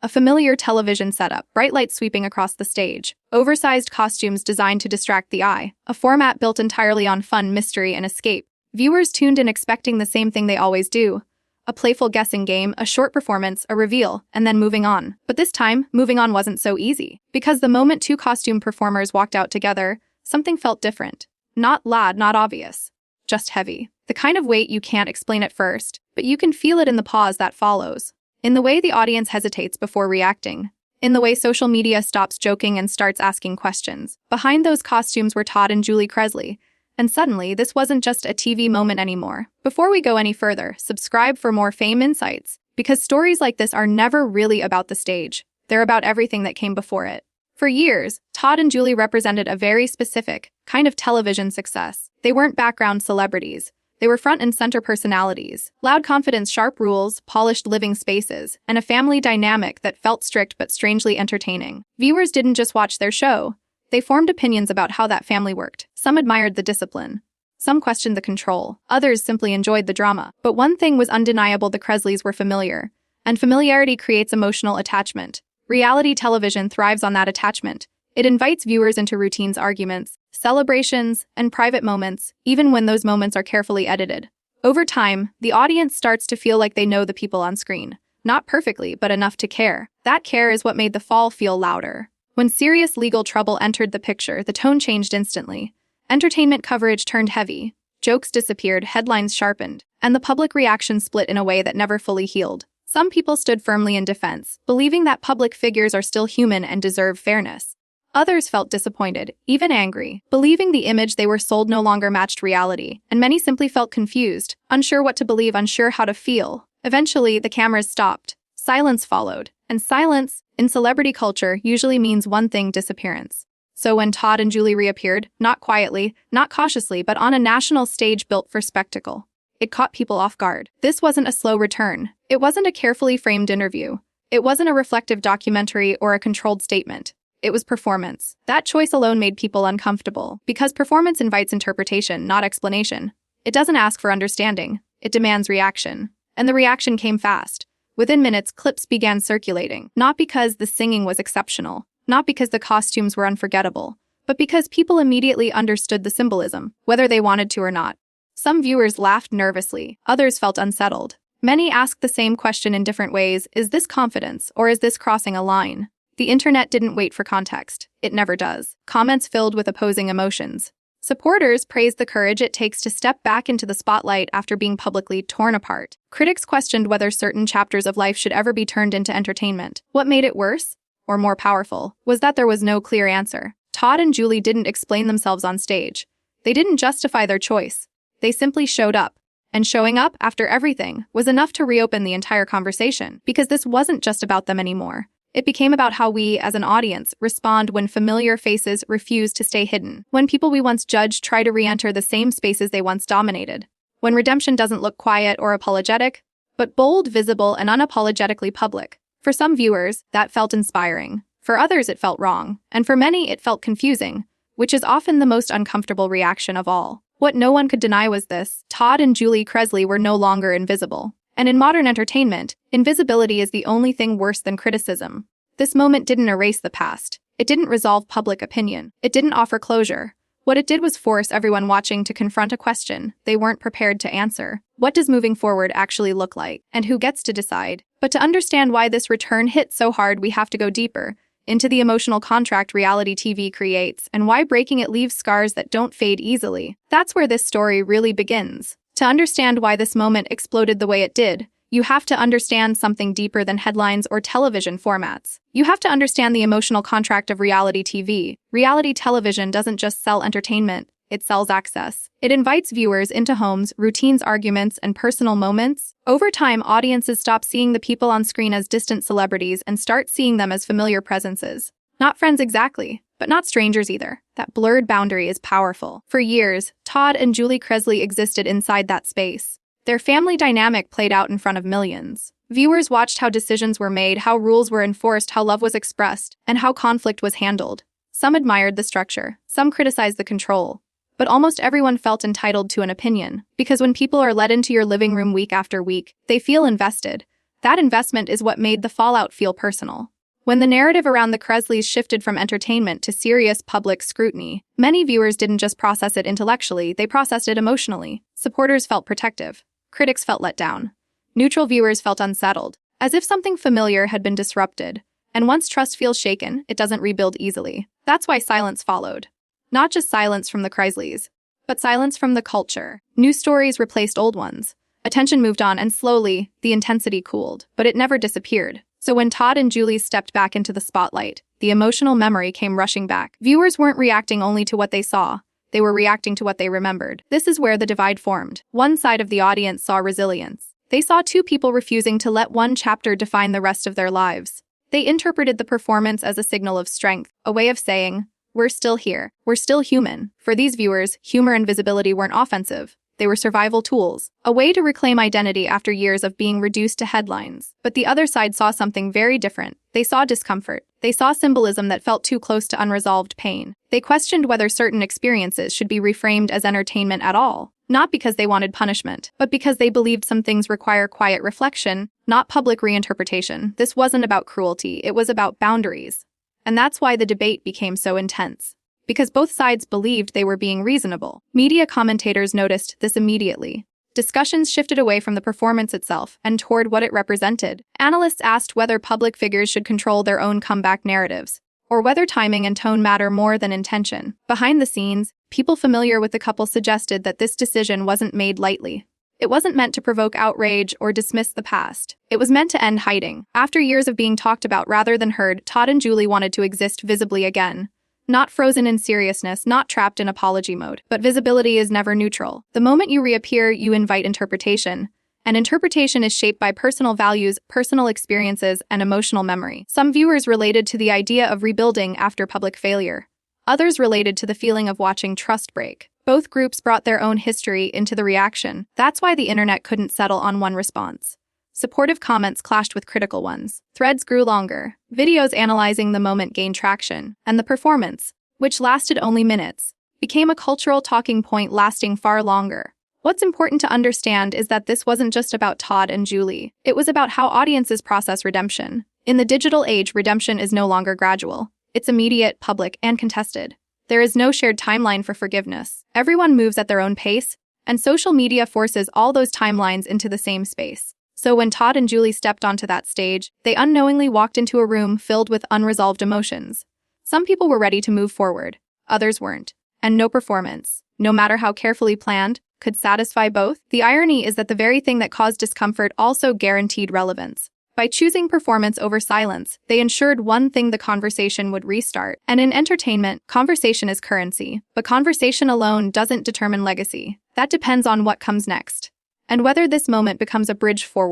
A familiar television setup, bright lights sweeping across the stage, oversized costumes designed to distract the eye, a format built entirely on fun, mystery, and escape. Viewers tuned in expecting the same thing they always do. A playful guessing game, a short performance, a reveal, and then moving on. But this time, moving on wasn't so easy. Because the moment two costume performers walked out together, something felt different. Not loud, not obvious. Just heavy. The kind of weight you can't explain at first, but you can feel it in the pause that follows. In the way the audience hesitates before reacting. In the way social media stops joking and starts asking questions. Behind those costumes were Todd and Julie Chrisley. And suddenly, this wasn't just a TV moment anymore. Before we go any further, subscribe for more fame insights. Because stories like this are never really about the stage. They're about everything that came before it. For years, Todd and Julie represented a very specific kind of television success. They weren't background celebrities. They were front and center personalities, loud confidence, sharp rules, polished living spaces, and a family dynamic that felt strict but strangely entertaining. Viewers didn't just watch their show. They formed opinions about how that family worked. Some admired the discipline. Some questioned the control. Others simply enjoyed the drama. But one thing was undeniable: the Chrisleys were familiar. And familiarity creates emotional attachment. Reality television thrives on that attachment. It invites viewers into routines, arguments, celebrations, and private moments, even when those moments are carefully edited. Over time, the audience starts to feel like they know the people on screen. Not perfectly, but enough to care. That care is what made the fall feel louder. When serious legal trouble entered the picture, the tone changed instantly. Entertainment coverage turned heavy. Jokes disappeared, headlines sharpened, and the public reaction split in a way that never fully healed. Some people stood firmly in defense, believing that public figures are still human and deserve fairness. Others felt disappointed, even angry, believing the image they were sold no longer matched reality, and many simply felt confused, unsure what to believe, unsure how to feel. Eventually, the cameras stopped. Silence followed, and silence, in celebrity culture, usually means one thing: disappearance. So when Todd and Julie reappeared, not quietly, not cautiously, but on a national stage built for spectacle, it caught people off guard. This wasn't a slow return. It wasn't a carefully framed interview. It wasn't a reflective documentary or a controlled statement. It was performance. That choice alone made people uncomfortable, because performance invites interpretation, not explanation. It doesn't ask for understanding. It demands reaction. And the reaction came fast. Within minutes, clips began circulating, not because the singing was exceptional, not because the costumes were unforgettable, but because people immediately understood the symbolism, whether they wanted to or not. Some viewers laughed nervously, others felt unsettled. Many asked the same question in different ways: is this confidence, or is this crossing a line? The internet didn't wait for context. It never does. Comments filled with opposing emotions. Supporters praised the courage it takes to step back into the spotlight after being publicly torn apart. Critics questioned whether certain chapters of life should ever be turned into entertainment. What made it worse, or more powerful, was that there was no clear answer. Todd and Julie didn't explain themselves on stage. They didn't justify their choice. They simply showed up. And showing up, after everything, was enough to reopen the entire conversation, because this wasn't just about them anymore. It became about how we, as an audience, respond when familiar faces refuse to stay hidden. When people we once judged try to re-enter the same spaces they once dominated. When redemption doesn't look quiet or apologetic, but bold, visible, and unapologetically public. For some viewers, that felt inspiring. For others, it felt wrong. And for many, it felt confusing, which is often the most uncomfortable reaction of all. What no one could deny was this: Todd and Julie Chrisley were no longer invisible. And in modern entertainment, invisibility is the only thing worse than criticism. This moment didn't erase the past. It didn't resolve public opinion. It didn't offer closure. What it did was force everyone watching to confront a question they weren't prepared to answer. What does moving forward actually look like? And who gets to decide? But to understand why this return hit so hard, we have to go deeper into the emotional contract reality TV creates, and why breaking it leaves scars that don't fade easily. That's where this story really begins. To understand why this moment exploded the way it did, you have to understand something deeper than headlines or television formats. You have to understand the emotional contract of reality TV. Reality television doesn't just sell entertainment, it sells access. It invites viewers into homes, routines, arguments, and personal moments. Over time, audiences stop seeing the people on screen as distant celebrities and start seeing them as familiar presences. Not friends exactly, but not strangers either. That blurred boundary is powerful. For years, Todd and Julie Chrisley existed inside that space. Their family dynamic played out in front of millions. Viewers watched how decisions were made, how rules were enforced, how love was expressed, and how conflict was handled. Some admired the structure, some criticized the control. But almost everyone felt entitled to an opinion, because when people are let into your living room week after week, they feel invested. That investment is what made the fallout feel personal. When the narrative around the Chrisleys shifted from entertainment to serious public scrutiny, many viewers didn't just process it intellectually, they processed it emotionally. Supporters felt protective. Critics felt let down. Neutral viewers felt unsettled, as if something familiar had been disrupted. And once trust feels shaken, it doesn't rebuild easily. That's why silence followed. Not just silence from the Chrisleys, but silence from the culture. New stories replaced old ones. Attention moved on, and slowly, the intensity cooled. But it never disappeared. So when Todd and Julie stepped back into the spotlight, the emotional memory came rushing back. Viewers weren't reacting only to what they saw. They were reacting to what they remembered. This is where the divide formed. One side of the audience saw resilience. They saw two people refusing to let one chapter define the rest of their lives. They interpreted the performance as a signal of strength, a way of saying, "We're still here. We're still human." For these viewers, humor and visibility weren't offensive. They were survival tools, a way to reclaim identity after years of being reduced to headlines. But the other side saw something very different. They saw discomfort. They saw symbolism that felt too close to unresolved pain. They questioned whether certain experiences should be reframed as entertainment at all. Not because they wanted punishment, but because they believed some things require quiet reflection, not public reinterpretation. This wasn't about cruelty, it was about boundaries. And that's why the debate became so intense. Because both sides believed they were being reasonable. Media commentators noticed this immediately. Discussions shifted away from the performance itself and toward what it represented. Analysts asked whether public figures should control their own comeback narratives, or whether timing and tone matter more than intention. Behind the scenes, people familiar with the couple suggested that this decision wasn't made lightly. It wasn't meant to provoke outrage or dismiss the past. It was meant to end hiding. After years of being talked about rather than heard, Todd and Julie wanted to exist visibly again. Not frozen in seriousness, not trapped in apology mode. But visibility is never neutral. The moment you reappear, you invite interpretation. And interpretation is shaped by personal values, personal experiences, and emotional memory. Some viewers related to the idea of rebuilding after public failure. Others related to the feeling of watching trust break. Both groups brought their own history into the reaction. That's why the internet couldn't settle on one response. Supportive comments clashed with critical ones. Threads grew longer. Videos analyzing the moment gained traction. And the performance, which lasted only minutes, became a cultural talking point lasting far longer. What's important to understand is that this wasn't just about Todd and Julie. It was about how audiences process redemption. In the digital age, redemption is no longer gradual. It's immediate, public, and contested. There is no shared timeline for forgiveness. Everyone moves at their own pace, and social media forces all those timelines into the same space. So when Todd and Julie stepped onto that stage, they unknowingly walked into a room filled with unresolved emotions. Some people were ready to move forward, others weren't. And no performance, no matter how carefully planned, could satisfy both. The irony is that the very thing that caused discomfort also guaranteed relevance. By choosing performance over silence, they ensured one thing: the conversation would restart. And in entertainment, conversation is currency. But conversation alone doesn't determine legacy. That depends on what comes next, and whether this moment becomes a bridge forward.